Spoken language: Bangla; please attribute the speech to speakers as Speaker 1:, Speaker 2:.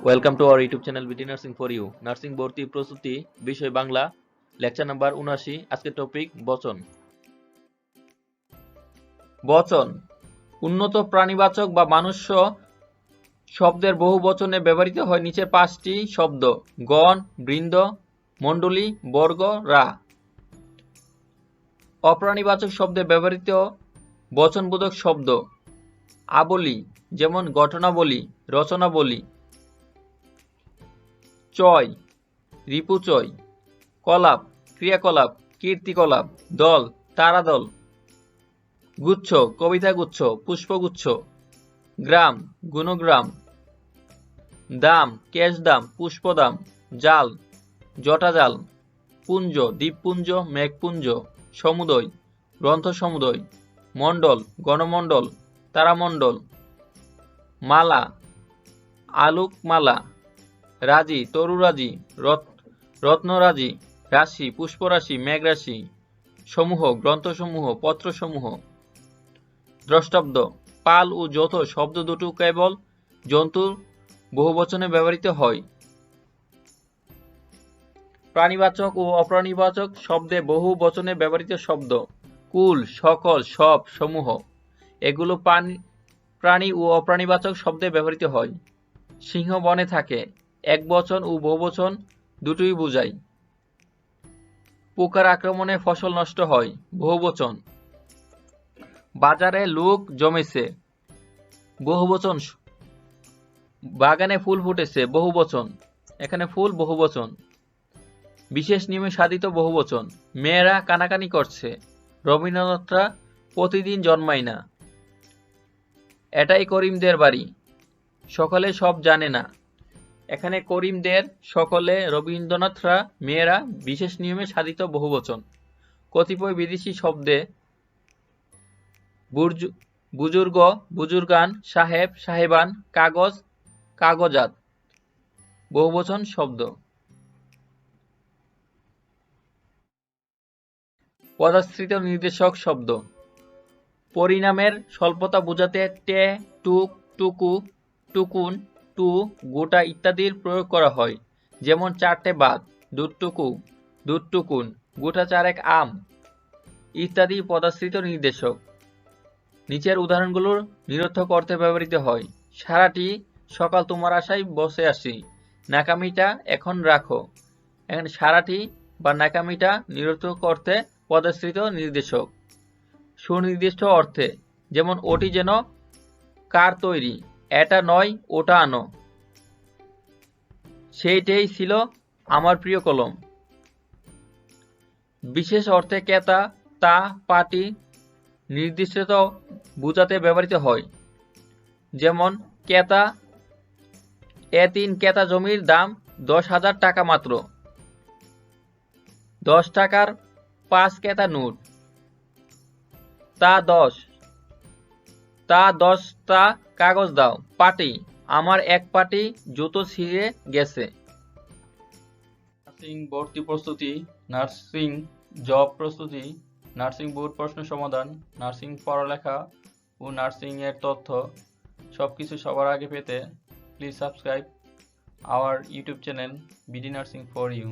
Speaker 1: Welcome to our YouTube channel BD nursing for you. Nursing ভর্তি প্রস্তুতি, বিষয় বাংলা, লেকচার নাম্বার ৭৯। আজকের টপিক বচন। বচন উন্নত প্রাণীবাচক বা মানুষ্য শব্দের বহু বচনে ব্যবহৃত হয় নিচের পাঁচটি শব্দ: গণ, বৃন্দ, মণ্ডলী, বর্গ, রা। অপ্রাণীবাচক শব্দে ব্যবহৃত বচনবোধক শব্দ: আবলী, যেমন ঘটনাবলী, রচনাবলী। চয়, রিপুচয়। কলাপ, ক্রিয়াকলাপ, কীর্তিকলাপ। দল, তারাদল। গুচ্ছ, কবিতাগুচ্ছ, পুষ্পগুচ্ছ। গ্রাম, গুণগ্রাম। দাম, ক্যাশদাম, পুষ্পদাম। জাল, জটাজাল। পুঞ্জ, দ্বীপপুঞ্জ, মেঘপুঞ্জ। সমুদয়, গ্রন্থসমুদয়। মণ্ডল, গণমণ্ডল, তারামণ্ডল। মালা, আলোকমালা। রাজি, তরুরাজি, রত্নরাজি। রাশি, পুষ্পরাশি, মেঘরাশি। সমূহ, গ্রন্থসমূহ, পত্রসমূহ। দ্রষ্টব্য, পাল ও যৌথ শব্দ দুটো কেবল জন্তুর বহুবচনে ব্যবহৃত হয়। প্রাণীবাচক ও অপ্রাণীবাচক শব্দে বহু বচনে ব্যবহৃত শব্দ: কুল, সকল, সব, সমূহ। এগুলো প্রাণী ও অপ্রাণীবাচক শব্দে ব্যবহৃত হয়। সিংহ বনে থাকে, একবচন ও বহুবচন দুটোই বোঝায়। পোকার আক্রমণে ফসল নষ্ট হয়, বহুবচন। বাজারে লোক জমেছে, বহুবচন। বাগানে ফুল ফুটেছে, বহুবচন। এখানে ফুল বহুবচন। বিশেষ নিয়মে সাধিত বহুবচন: মেয়েরা কানাকানি করছে, রবীন্দ্রনাথরা প্রতিদিন জন্মায় না। এটাই করিমদের বাড়ি, সকলে সব জানে না। এখানে করিমদের, সকলে, রবীন্দ্রনাথরা, মেয়েরা বিশেষ নিয়মে সাধিত বহুবচন। কতিপয় বিদেশি শব্দে বুজুর্গ, বুজুর্গান, সাহেব, সাহেবান, কাগজ, কাগজাত বহুবচন শব্দ। পদাশ্রিত নির্দেশক শব্দ: পরিণামের স্বল্পতা বোঝাতে টে, টুক, টুকু, টুকুন, টু, গোটা ইত্যাদির প্রয়োগ করা হয়। যেমন চারটে বাদ, দুটুকু, দুটুকুন, গোটা চারেক আম ইত্যাদি পদাশ্রিত নির্দেশক। নিচের উদাহরণগুলোর নিরর্থক অর্থে ব্যবহৃত হয়: সারাটি সকাল তোমার আশায় বসে আসি, নাকামিটা এখন রাখো। এখানে সারাটি বা নাকামিটা নিরর্থক অর্থে পদাশ্রিত নির্দেশক। সুনির্দিষ্ট অর্থে, যেমন ওটি যেন কার তৈরি, এটা নয় ওটা আনো, সেইটাই ছিল আমার প্রিয় কলম। বিশেষ অর্থে ক্রেতা, তা, পাটি নির্দিষ্টতা বোঝাতে ব্যবহৃত হয়। যেমন ক্রেতা, তিন ক্রেতা জমির দাম 10,000 টাকা মাত্র। 10 টাকার 5 ক্রেতা নোট। তা 10টা কাগজ দাও। পাটি, আমার এক পাটি জুতো ছিঁড়ে গেছে। নার্সিং ভর্তি প্রস্তুতি, নার্সিং জব প্রস্তুতি, নার্সিং বোর্ড প্রশ্ন সমাধান, নার্সিং পড়ালেখা ও নার্সিং এর তথ্য সবকিছু সবার আগে পেতে please subscribe our YouTube channel BD nursing for you.